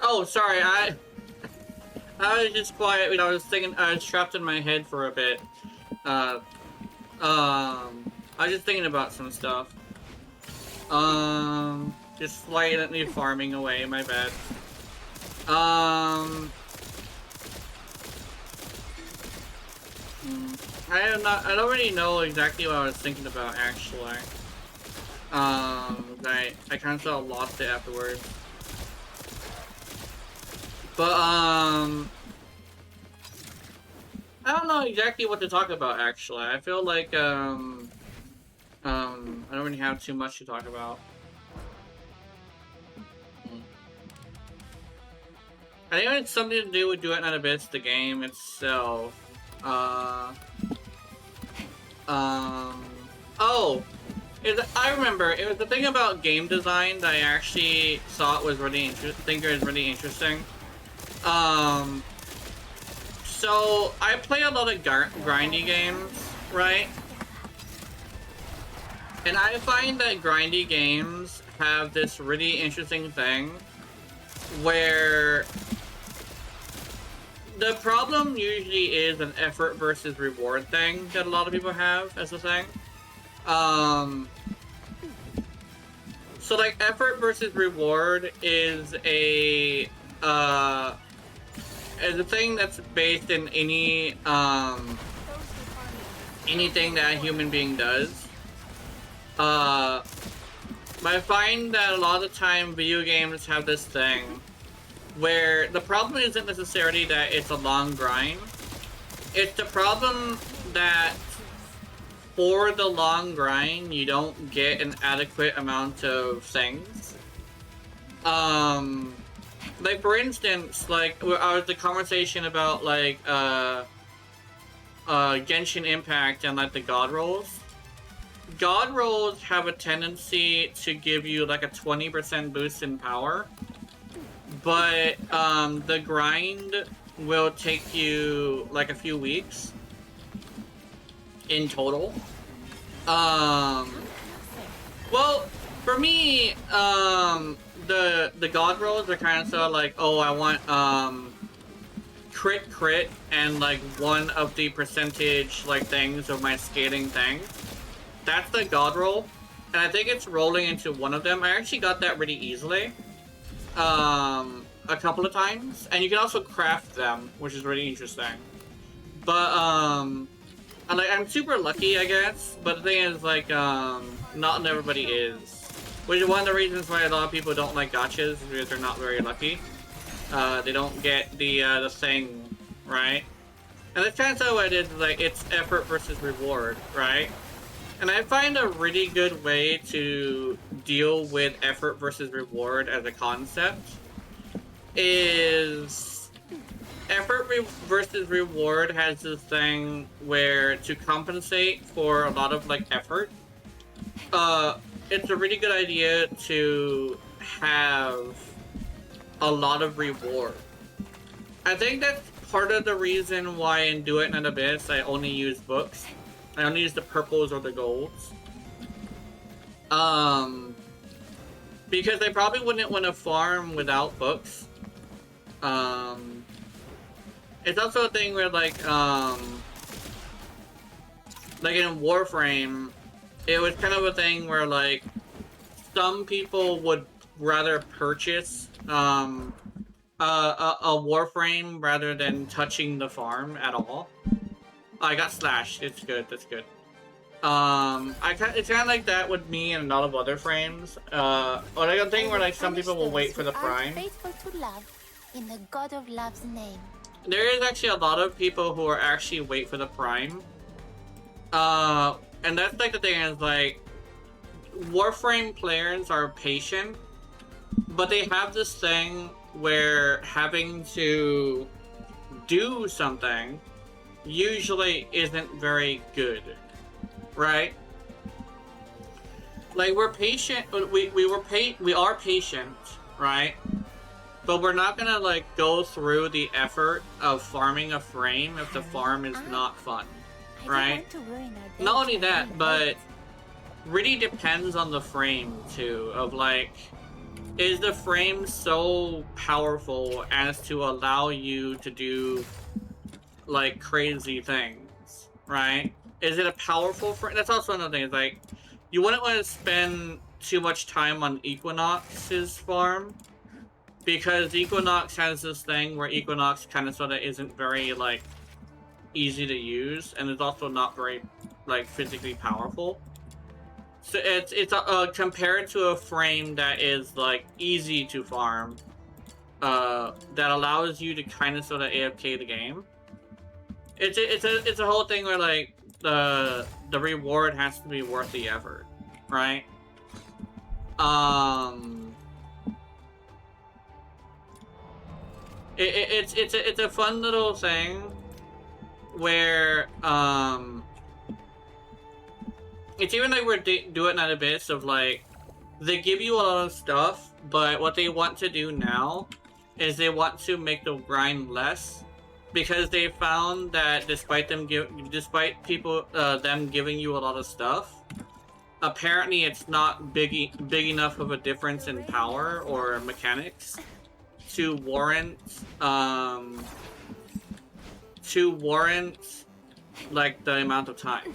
Oh, sorry, I was just quiet when I was thinking. I was trapped in my head for a bit. Uh, I was just thinking about some stuff. Just slightly farming away. My bad. I don't really know exactly what I was thinking about actually. I kind of sort of lost it afterwards. But I don't know exactly what to talk about actually. I feel like I don't really have too much to talk about. I think it's something to do with Do It Not Abyss, the game itself. Oh, I remember. It was the thing about game design that I actually thought was really interesting. So I play a lot of grindy games, right? And I find that grindy games have this really interesting thing where the problem usually is an effort versus reward thing that a lot of people have as a thing. So like effort versus reward is a thing that's based in anything that a human being does. I find that a lot of the time video games have this thing where the problem isn't necessarily that it's a long grind. It's the problem that for the long grind, you don't get an adequate amount of things. Like for instance, like the conversation about like Genshin Impact and like the God Rolls. God Rolls have a tendency to give you like a 20% boost in power, but the grind will take you like a few weeks in total. Well, for me, the God Rolls are kind of so like, oh, I want crit and like one of the percentage like things of my scaling thing. That's the God Roll, and I think it's rolling into one of them. I actually got that really easily, a couple of times, and you can also craft them, which is really interesting. But I'm super lucky, I guess. But the thing is, like, not everybody is, which is one of the reasons why a lot of people don't like gachas, because they're not very lucky. They don't get the thing right, and that's kind of what it is. Like, it's effort versus reward, right? And I find a really good way to deal with effort versus reward as a concept is effort versus reward has this thing where to compensate for a lot of like effort, it's a really good idea to have a lot of reward. I think that's part of the reason why in Do It Not Abyss I only use books. I only use the purples or the golds. Because I probably wouldn't want to farm without books. It's also a thing where like in Warframe, it was kind of a thing where like some people would rather purchase a Warframe rather than touching the farm at all. I got slashed. It's good. That's good. It's kind of like that with me and a lot of other frames. Or like a thing where like some people will wait for the prime. Faithful to love, in the God of Love's name. There is actually a lot of people who are actually wait for the prime. And that's like the thing is like, Warframe players are patient, but they have this thing where having to do something usually isn't very good, right? Like we're patient, we are patient, right? But we're not gonna like go through the effort of farming a frame if the farm is not fun, right? Not only that, but really depends on the frame too, of like is the frame so powerful as to allow you to do like crazy things, right? Is it a powerful frame? That's also another thing. Is like you wouldn't want to spend too much time on Equinox's farm because Equinox has this thing where Equinox kind of sort of isn't very like easy to use, and it's also not very like physically powerful. So it's compared to a frame that is like easy to farm, that allows you to kind of sort of AFK the game. It's a whole thing where like the reward has to be worth the effort, right? It's a fun little thing where it's even like we're doing at Abyss of like they give you a lot of stuff, but what they want to do now is they want to make the grind less, because they found that despite them people them giving you a lot of stuff, apparently it's not big enough of a difference in power or mechanics to warrant like the amount of time,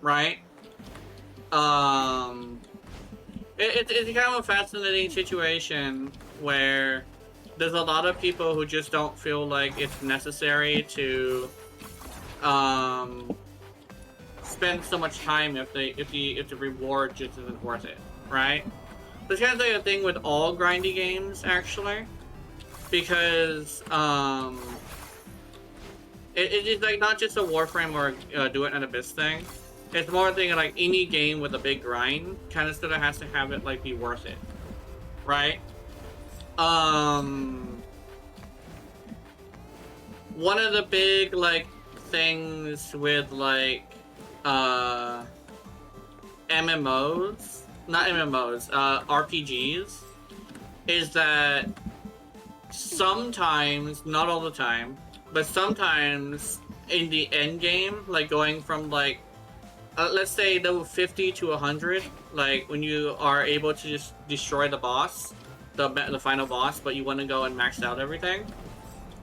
right? It's kind of a fascinating situation where there's a lot of people who just don't feel like it's necessary to spend so much time if the reward just isn't worth it, right? That's kind of like a thing with all grindy games, actually, because it's like not just a Warframe or Do It in Abyss thing. It's more a thing of like any game with a big grind kind of sort of has to have it like be worth it, right? One of the big like things with like MMOs, not MMOs, RPGs, is that sometimes, not all the time, but sometimes in the end game, like going from like let's say level 50 to 100, like when you are able to just destroy the boss, the final boss, but you want to go and max out everything,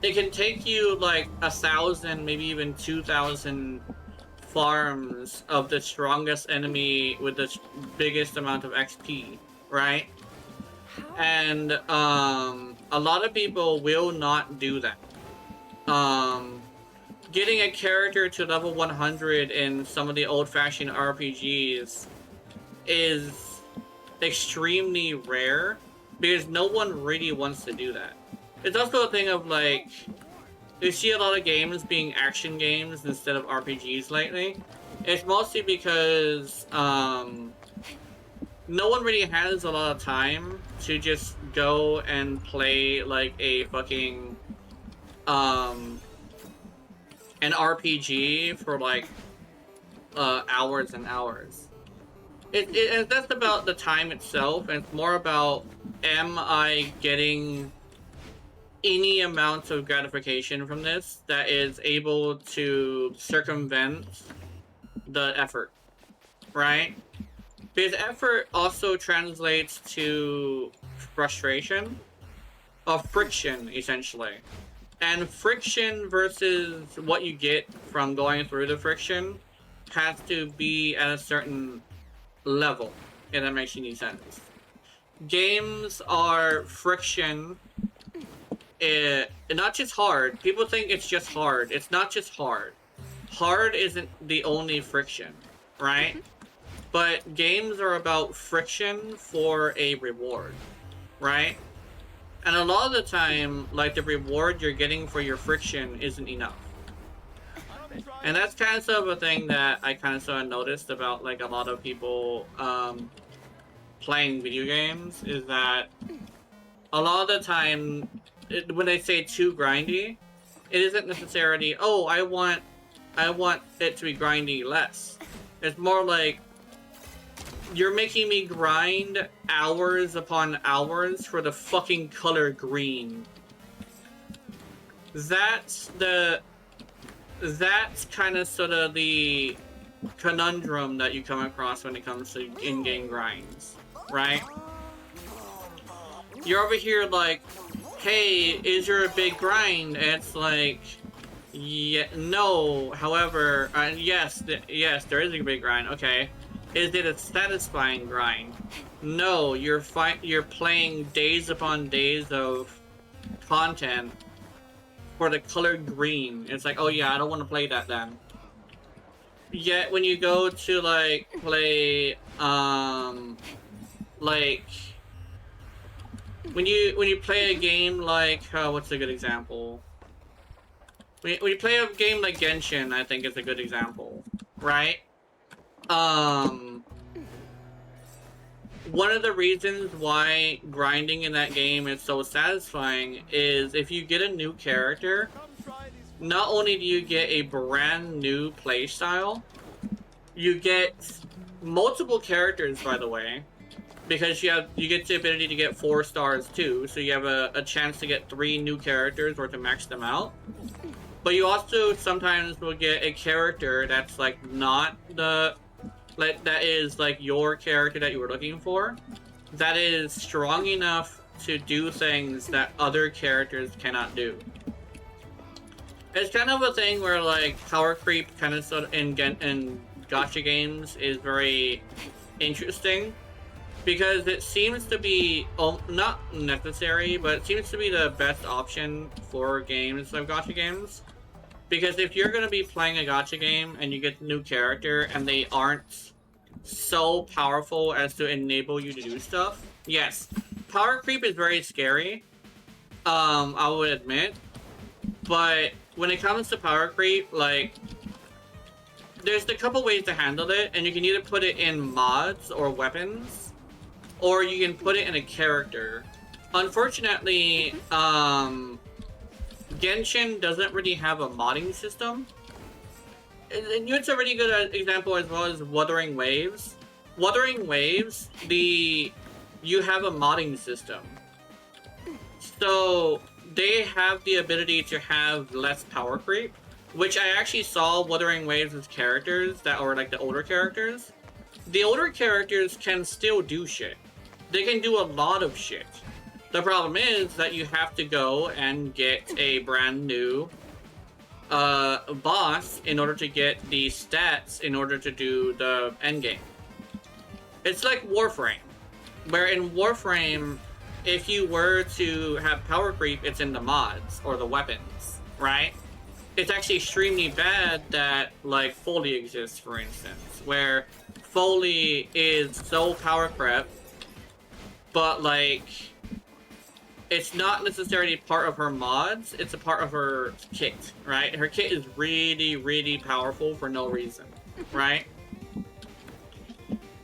it can take you like 1,000, maybe even 2,000 farms of the strongest enemy with the biggest amount of XP, right? And a lot of people will not do that. Getting a character to level 100 in some of the old-fashioned RPGs is extremely rare because no one really wants to do that. It's also a thing of like, you see a lot of games being action games instead of RPGs lately. It's mostly because no one really has a lot of time to just go and play like a fucking an RPG for like hours and hours. It's less about the time itself, and it's more about, am I getting any amount of gratification from this that is able to circumvent the effort, right? Because effort also translates to frustration, or friction, essentially. And friction versus what you get from going through the friction has to be at a certain level, if that makes any sense. Games are friction, not just hard. People think it's just hard. It's not just hard. Hard isn't the only friction, right? But games are about friction for a reward, right? And a lot of the time, like, the reward you're getting for your friction isn't enough. And that's kind of sort of a thing that I kind of sort of noticed about, like, a lot of people playing video games, is that a lot of the time, when they say too grindy, it isn't necessarily, oh, I want it to be grindy less. It's more like, you're making me grind hours upon hours for the fucking color green. That's kind of sort of the conundrum that you come across when it comes to in-game grinds, right? you're over here like, hey, is there a big grind? And it's like, yeah, no. However, yes, yes, there is a big grind. Okay, is it a satisfying grind? No, you're playing days upon days of content for the color green. It's like, oh yeah, I don't want to play that then. Yet when you go to like play, like when you play a game like, what's a good example? When you play a game like Genshin, I think is a good example, right? One of the reasons why grinding in that game is so satisfying is if you get a new character, not only do you get a brand new playstyle, you get multiple characters, by the way, because you get the ability to get 4 stars too, so you have a chance to get 3 new characters or to max them out. But you also sometimes will get a character that's like not the that is like your character that you were looking for, that is strong enough to do things that other characters cannot do. It's kind of a thing where like power creep kind of sort of in gacha games is very interesting, because it seems to be not necessary, but it seems to be the best option for games like gacha games. Because if you're going to be playing a gacha game and you get a new character and they aren't so powerful as to enable you to do stuff, yes, power creep is very scary, I would admit. But when it comes to power creep, like, there's a couple ways to handle it, and you can either put it in mods or weapons, or you can put it in a character. Unfortunately, Genshin doesn't really have a modding system. And it's a really good example as well as Wuthering Waves. Wuthering Waves, you have a modding system. So they have the ability to have less power creep, which I actually saw Wuthering Waves as characters that are like the older characters. The older characters can still do shit. They can do a lot of shit. The problem is that you have to go and get a brand new boss in order to get the stats in order to do the endgame. It's like Warframe, where in Warframe, if you were to have power creep, it's in the mods or the weapons, right? It's actually extremely bad that like Foley exists, for instance, where Foley is so power crept, but like it's not necessarily part of her mods, it's a part of her kit, right? Her kit is really, really powerful for no reason, right?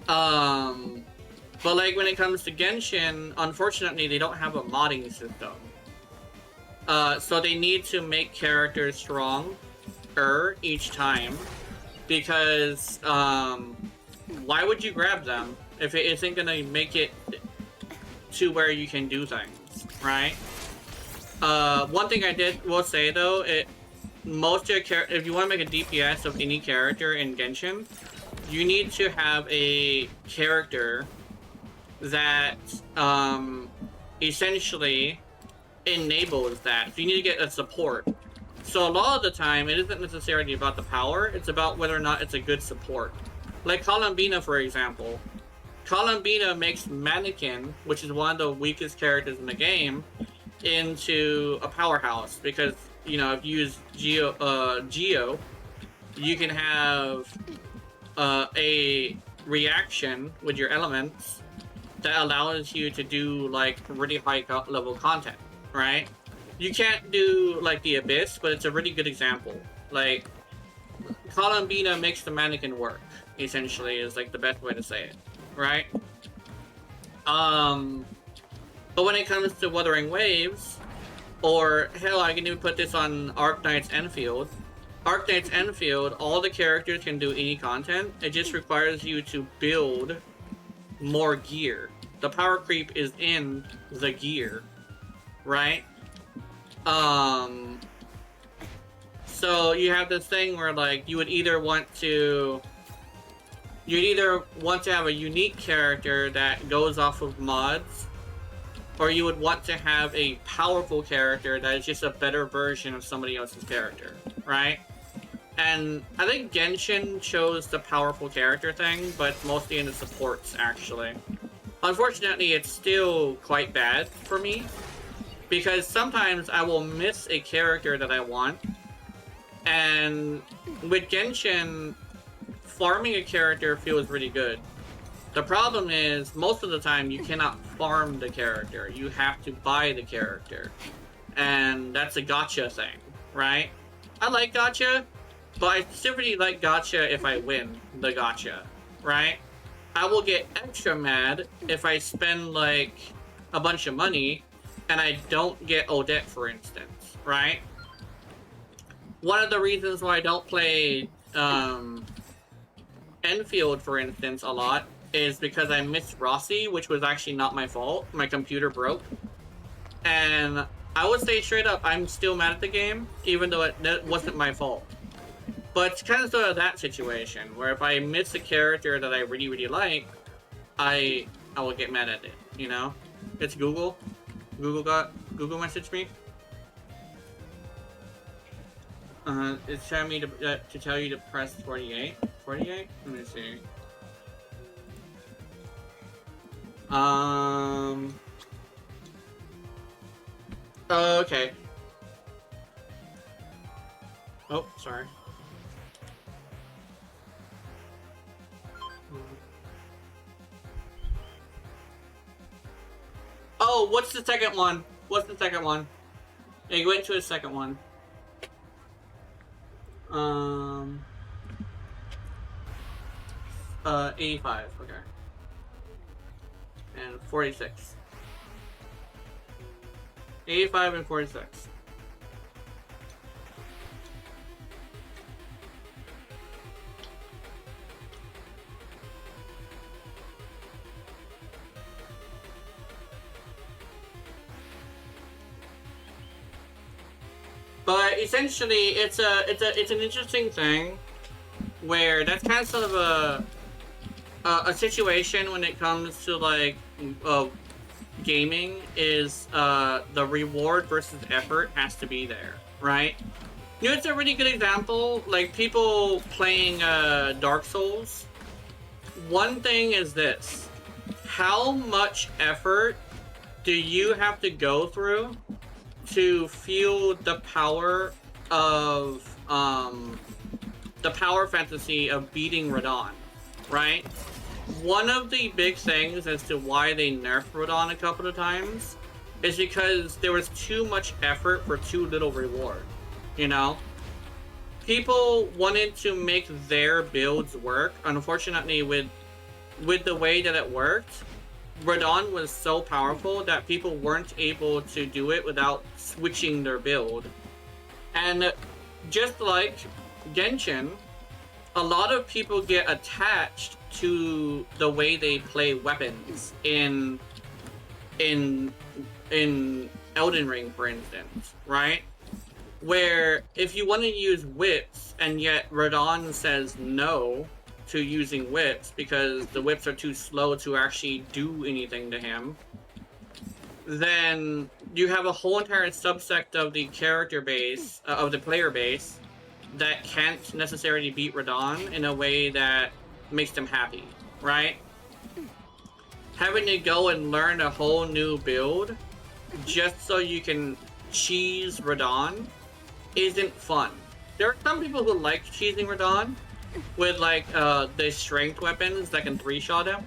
But like when it comes to Genshin, unfortunately they don't have a modding system. So they need to make characters stronger each time, because why would you grab them if it isn't gonna make it to where you can do things? Right. One thing I will say though, most of your if you want to make a DPS of any character in Genshin, you need to have a character that essentially enables that. So you need to get a support. So a lot of the time, it isn't necessarily about the power; it's about whether or not it's a good support. Like Columbina, for example. Columbina makes Mannequin, which is one of the weakest characters in the game, into a powerhouse, because, you know, if you use Geo, you can have a reaction with your elements that allows you to do like really high level content, right? You can't do like the Abyss, but it's a really good example. Like, Columbina makes the Mannequin work, essentially, is like the best way to say it. Right? But when it comes to Wuthering Waves, or hell, I can even put this on Arknight's Enfield. Arknight's Enfield, all the characters can do any content. It just requires you to build more gear. The power creep is in the gear, right? So you have this thing where like you would either want to have a unique character that goes off of mods, or you would want to have a powerful character that is just a better version of somebody else's character, right? And I think Genshin chose the powerful character thing, but mostly in the supports, actually. Unfortunately, it's still quite bad for me, because sometimes I will miss a character that I want, and with Genshin, farming a character feels really good. The problem is, most of the time, you cannot farm the character. You have to buy the character. And that's a gacha thing, right? I like gacha, but I simply like gacha if I win the gacha, right? I will get extra mad if I spend, like, a bunch of money and I don't get Odette, for instance, right? One of the reasons why I don't play, Enfield, for instance, a lot is because I missed Rossi, which was actually not my fault. My computer broke. And I would say straight up, I'm still mad at the game, even though it wasn't my fault. But it's kind of sort of that situation, where if I miss a character that I really, really like, I will get mad at it, you know? It's Google. Google messaged me. It's telling me to tell you to press 48. 48? Let me see. Okay. Oh, sorry. Oh, what's the second one? What's the second one? Yeah, you went to a second one. 85, okay. And 46. 85 and 46. But essentially, it's an interesting thing where that's kind of sort of a situation when it comes to like gaming is the reward versus effort has to be there, right? You know, it's a really good example. Like people playing Dark Souls. One thing is this: how much effort do you have to go through to feel the power of the power fantasy of beating Radahn, right? One of the big things as to why they nerfed Radahn a couple of times is because there was too much effort for too little reward, you know? People wanted to make their builds work. Unfortunately, with the way that it worked, Radahn was so powerful that people weren't able to do it without switching their build. And just like Genshin, a lot of people get attached to the way they play weapons in Elden Ring, for instance, right? Where if you want to use whips and yet Radahn says no to using whips because the whips are too slow to actually do anything to him, then you have a whole entire subsect of the character base, of the player base, that can't necessarily beat Radahn in a way that makes them happy, right? Having to go and learn a whole new build just so you can cheese Radahn isn't fun. There are some people who like cheesing Radahn with like the strength weapons that can 3-shot him,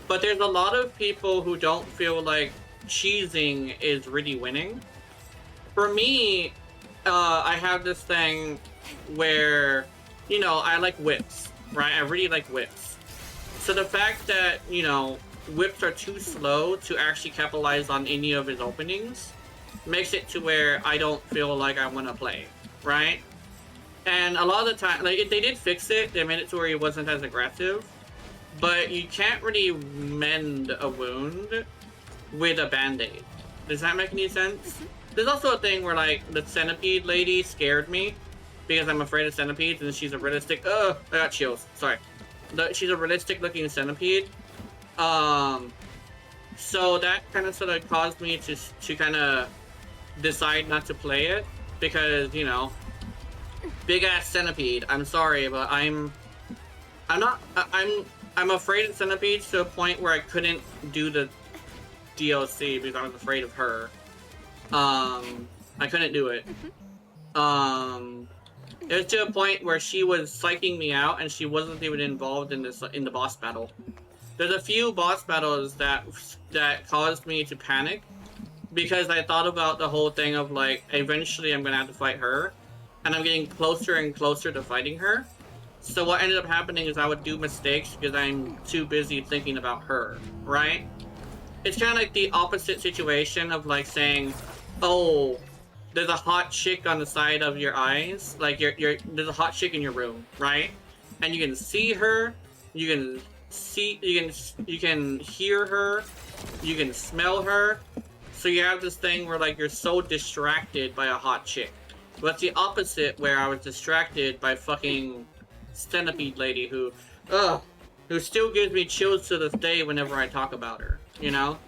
but there's a lot of people who don't feel like cheesing is really winning. For me, I have this thing where, you know, I like whips, right? I really like whips. So the fact that, you know, whips are too slow to actually capitalize on any of his openings makes it to where I don't feel like I want to play, right? And a lot of the time, like, they did fix it. They made it to where he wasn't as aggressive, but you can't really mend a wound with a band-aid. Does that make any sense? There's also a thing where, like, the centipede lady scared me because I'm afraid of centipedes, and she's a realistic. I got chills. Sorry. She's a realistic-looking centipede. So that kind of sort of caused me to kind of decide not to play it because, you know, big ass centipede. I'm sorry, but I'm afraid of centipedes to a point where I couldn't do the DLC because I was afraid of her. I couldn't do it. It was to a point where she was psyching me out and she wasn't even involved in the boss battle. There's a few boss battles that caused me to panic because I thought about the whole thing of like, eventually I'm gonna have to fight her, and I'm getting closer and closer to fighting her. So what ended up happening is I would do mistakes because I'm too busy thinking about her, right? It's kind of like the opposite situation of like saying, oh, there's a hot chick on the side of your eyes, like there's a hot chick in your room, right? And you can see her, you can hear her, you can smell her. So you have this thing where like you're so distracted by a hot chick. But the opposite, where I was distracted by fucking centipede lady who still gives me chills to this day whenever I talk about her, you know?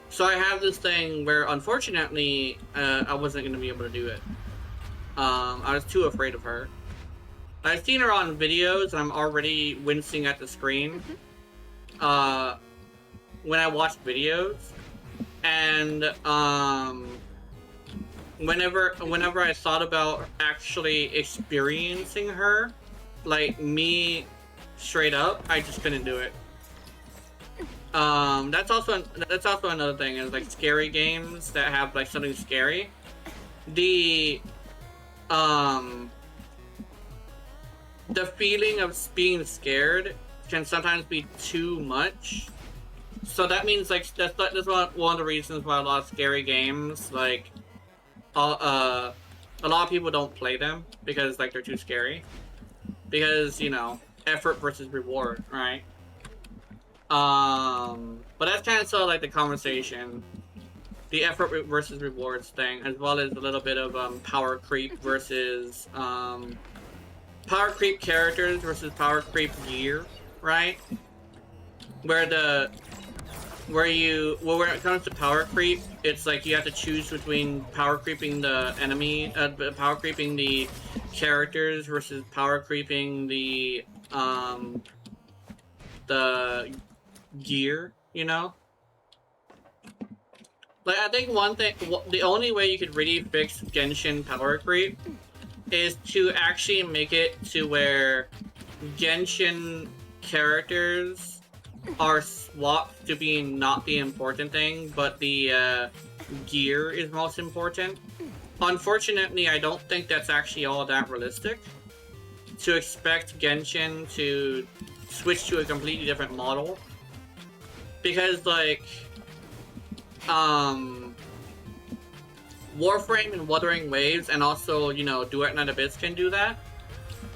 So I have this thing where, unfortunately, I wasn't going to be able to do it. I was too afraid of her. I've seen her on videos, and I'm already wincing at the screen. When I watch videos. And, whenever I thought about actually experiencing her, like me straight up, I just couldn't do it. That's also another thing is like scary games that have like something scary. The feeling of being scared can sometimes be too much. So that means like that's one of the reasons why a lot of scary games like a lot of people don't play them because like they're too scary. Because, you know, effort versus reward, right? But that's kind of sort of like the conversation, the effort versus rewards thing, as well as a little bit of power creep versus power creep characters versus power creep gear, right? When it comes to power creep, it's like you have to choose between power creeping the enemy, power creeping the characters versus power creeping the gear, you know? Like, I think the only way you could really fix Genshin power creep is to actually make it to where Genshin characters are swapped to being not the important thing, but the gear is most important. Unfortunately, I don't think that's actually all that realistic. To expect Genshin to switch to a completely different model. Because, like, Warframe and Wuthering Waves and also, you know, Duet Night Abyss can do that.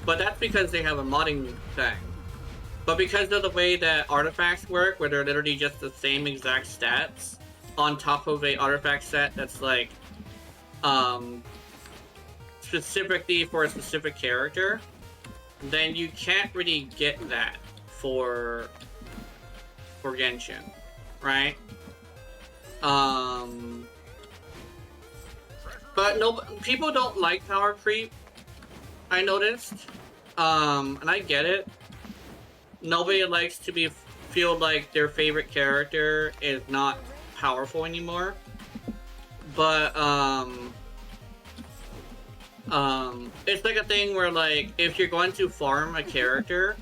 But that's because they have a modding thing. But because of the way that artifacts work, where they're literally just the same exact stats on top of a artifact set that's like specifically for a specific character, then you can't really get that for Genshin, right? But no, people don't like power creep, I noticed, and I get it. Nobody likes to feel like their favorite character is not powerful anymore. But, it's like a thing where, like, if you're going to farm a character,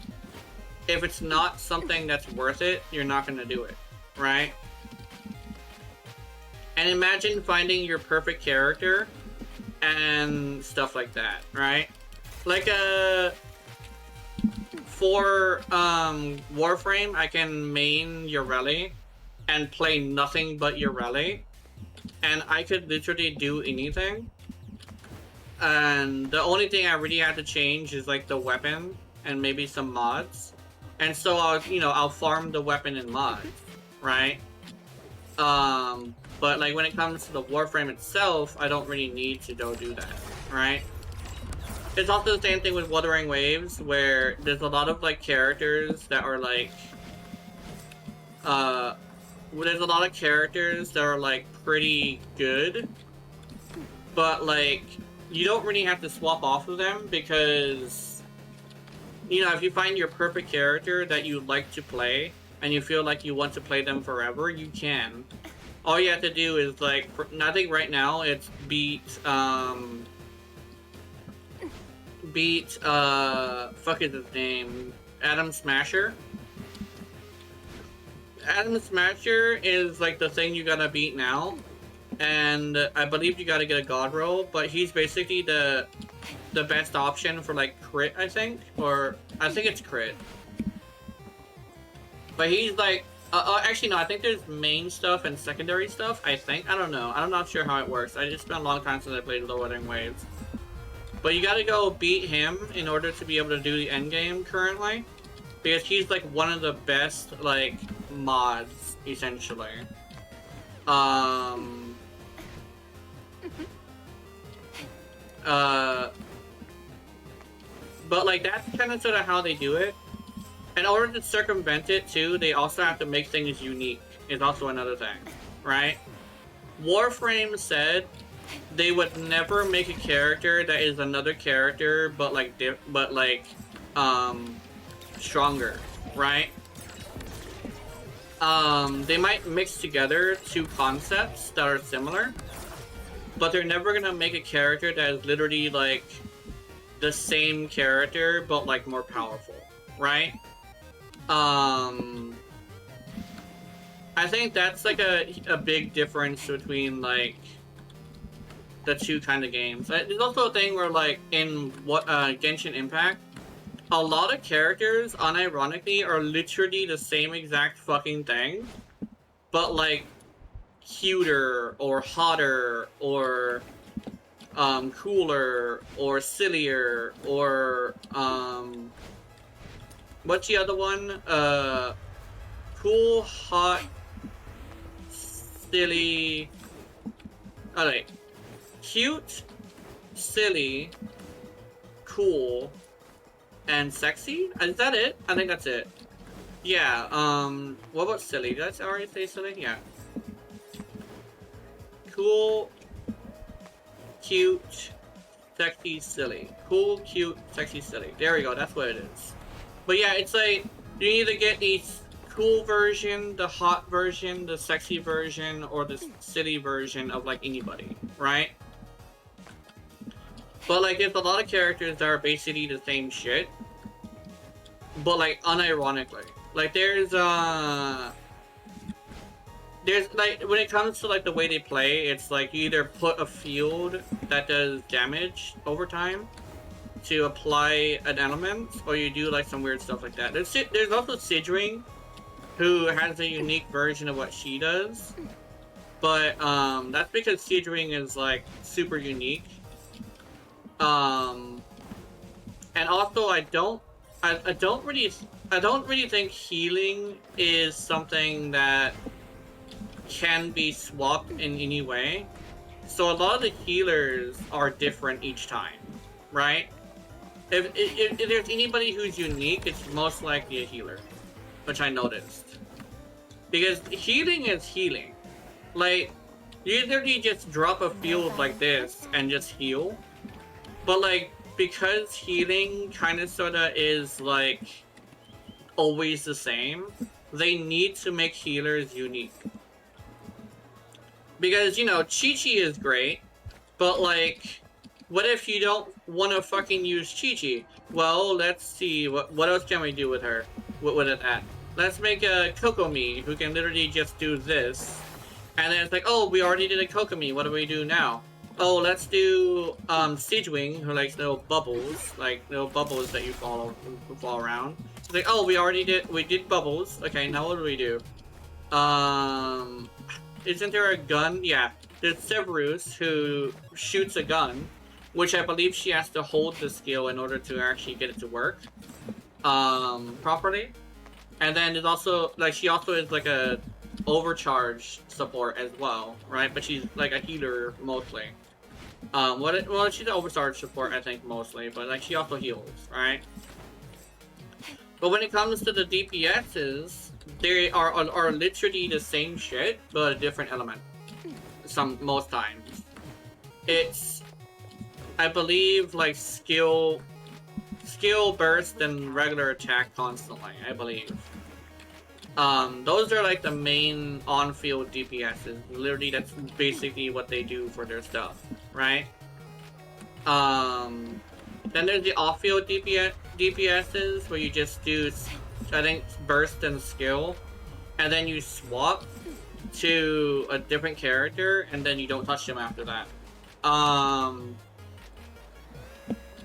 if it's not something that's worth it, you're not gonna do it, right? And imagine finding your perfect character and stuff like that, right? Like, for Warframe, I can main Yoreli and play nothing but Yoreli, and I could literally do anything. And the only thing I really have to change is like the weapon and maybe some mods. And so I'll farm the weapon and mods, right? But like when it comes to the Warframe itself, I don't really need to go do that, right? It's also the same thing with Wuthering Waves, where there's a lot of like characters that are like there's a lot of characters that are like pretty good, but like you don't really have to swap off of them because, you know, if you find your perfect character that you like to play and you feel like you want to play them forever, you can. All you have to do is like, I think right now it's beat fuck is his name? Adam Smasher. Adam Smasher is like the thing you gotta beat now, and I believe you gotta get a god roll, but he's basically the best option for like crit, I think, or I think it's crit. But he's like, actually no, I think there's main stuff and secondary stuff, I think. I don't know. I'm not sure how it works. I just spent a long time since I played Lowering Waves. But you gotta go beat him in order to be able to do the end game currently. Because he's like one of the best like mods, essentially. But like that's kind of sort of how they do it. In order to circumvent it too, they also have to make things unique, is also another thing, right? Warframe said they would never make a character that is another character, but stronger, right? They might mix together two concepts that are similar, but they're never gonna make a character that is literally like the same character, but like more powerful, right? I think that's like a big difference between like the two kind of games. There's also a thing where like in Genshin Impact, a lot of characters, unironically, are literally the same exact fucking thing, but like cuter or hotter or cooler or sillier or what's the other one? Cool, hot, silly. Oh wait, cute, silly, cool, and sexy? Is that it? I think that's it. Yeah, what about silly? Did I already say silly? Yeah. Cool, cute, sexy, silly. Cool, cute, sexy, silly. There we go, that's what it is. But yeah, it's like, you either get the cool version, the hot version, the sexy version, or the silly version of like anybody, right? But like, there's a lot of characters that are basically the same shit, but like unironically. Like there's like, when it comes to like the way they play, it's like you either put a field that does damage over time to apply an element, or you do like some weird stuff like that. There's also Sidring, who has a unique version of what she does, but that's because Sidring is like super unique. And also I don't really think healing is something that can be swapped in any way. So a lot of the healers are different each time, right? If there's anybody who's unique, it's most likely a healer, which I noticed. Because healing is healing. Like, you literally just drop a field like this and just heal. But like, because healing kind of sorta is like always the same, they need to make healers unique. Because, you know, Chi-Chi is great, but like, what if you don't want to fucking use Chi-Chi? Well, let's see, what else can we do with her? With it at? Let's make a Kokomi who can literally just do this. And then it's like, oh, we already did a Kokomi, what do we do now? Oh, let's do Sidgewing, who likes little bubbles, that you fall around. It's like, oh, we did bubbles. Okay, now what do we do? Isn't there a gun? Yeah, there's Severus, who shoots a gun, which I believe she has to hold the skill in order to actually get it to work properly. And then there's also, like, she also is like a overcharge support as well, right? But she's like a healer mostly. Well, she's an overcharge support, I think, mostly, but like she also heals, right? But when it comes to the DPSs, they are literally the same shit, but a different element. Most times. It's, I believe, like skill burst and regular attack constantly, I believe. Those are like the main on-field DPSs. Literally, that's basically what they do for their stuff, right? Then there's the off-field DPSs where you just do, I think, burst and skill, and then you swap to a different character, and then you don't touch them after that.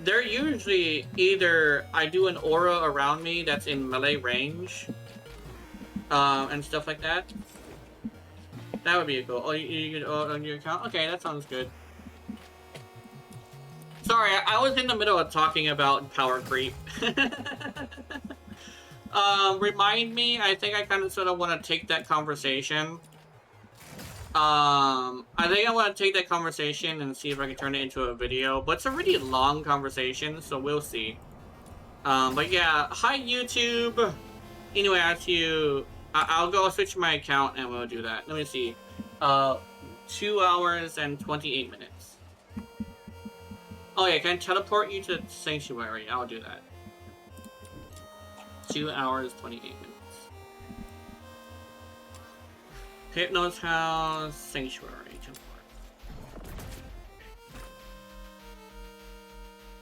They're usually either I do an aura around me that's in melee range, and stuff like that. That would be a goal. Oh, you on your account? Okay, that sounds good. Sorry, I was in the middle of talking about power creep. Remind me, I think I kind of sort of want to take that conversation. I think I want to take that conversation and see if I can turn it into a video, but it's a really long conversation, so we'll see. But yeah, hi YouTube! Anyway, I'll go switch my account and we'll do that. Let me see. 2 hours and 28 minutes. Oh yeah, can I teleport you to Sanctuary? I'll do that. 2 hours, 28 minutes. Hypno's house, Sanctuary. Jump